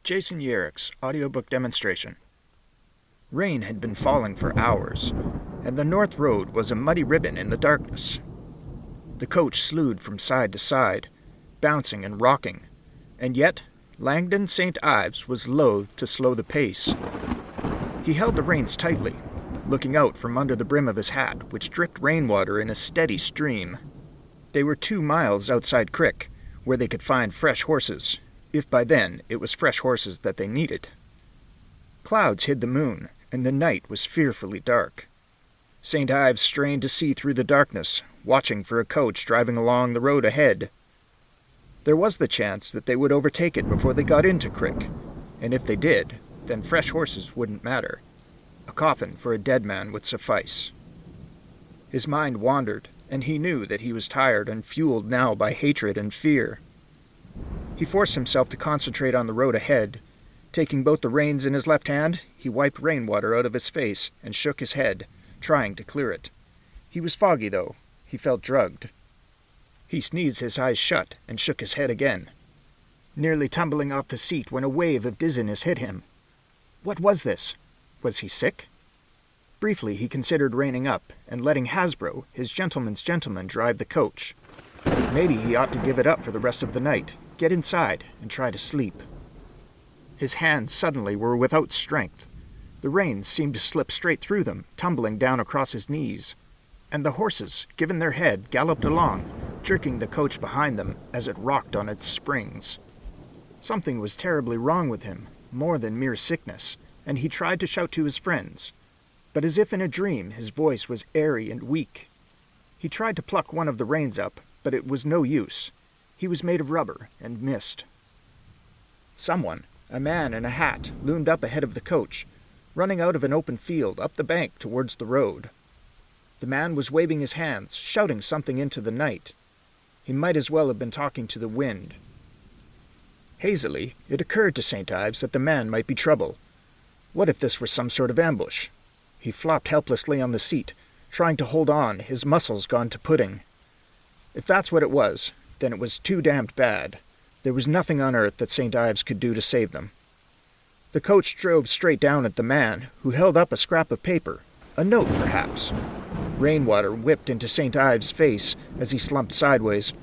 Jason Yerrick's audiobook demonstration. Rain had been falling for hours, and the North Road was a muddy ribbon in the darkness. The coach slewed from side to side, bouncing and rocking, and yet Langdon St. Ives was loath to slow the pace. He held the reins tightly, looking out from under the brim of his hat, which dripped rainwater in a steady stream. They were 2 miles outside Crick, where they could find fresh horses, if by then it was fresh horses that they needed. Clouds hid the moon, and the night was fearfully dark. St. Ives strained to see through the darkness, watching for a coach driving along the road ahead. There was the chance that they would overtake it before they got into Crick, and if they did, then fresh horses wouldn't matter. A coffin for a dead man would suffice. His mind wandered, and he knew that he was tired and fueled now by hatred and fear. He forced himself to concentrate on the road ahead. Taking both the reins in his left hand, he wiped rainwater out of his face and shook his head, trying to clear it. He was foggy, though. He felt drugged. He sneezed his eyes shut and shook his head again, nearly tumbling off the seat when a wave of dizziness hit him. What was this? Was he sick? Briefly he considered reining up and letting Hasbro, his gentleman's gentleman, drive the coach. Maybe he ought to give it up for the rest of the night, get inside, and try to sleep. His hands suddenly were without strength. The reins seemed to slip straight through them, tumbling down across his knees. And the horses, given their head, galloped along, jerking the coach behind them as it rocked on its springs. Something was terribly wrong with him, more than mere sickness, and he tried to shout to his friends. But as if in a dream, his voice was airy and weak. He tried to pluck one of the reins up, but it was no use. He was made of rubber and missed. Someone, a man in a hat, loomed up ahead of the coach, running out of an open field up the bank towards the road. The man was waving his hands, shouting something into the night. He might as well have been talking to the wind. Hazily, it occurred to St. Ives that the man might be trouble. What if this were some sort of ambush? He flopped helplessly on the seat, trying to hold on, his muscles gone to pudding. If that's what it was, then it was too damned bad. There was nothing on earth that St. Ives could do to save them. The coach drove straight down at the man, who held up a scrap of paper, a note perhaps. Rainwater whipped into St. Ives' face as he slumped sideways,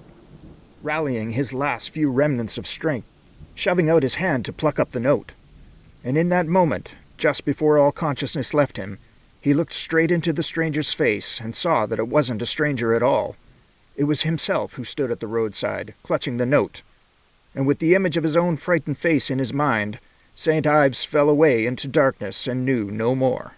rallying his last few remnants of strength, shoving out his hand to pluck up the note. And in that moment, just before all consciousness left him, he looked straight into the stranger's face and saw that it wasn't a stranger at all. It was himself who stood at the roadside, clutching the note. And with the image of his own frightened face in his mind, St. Ives fell away into darkness and knew no more.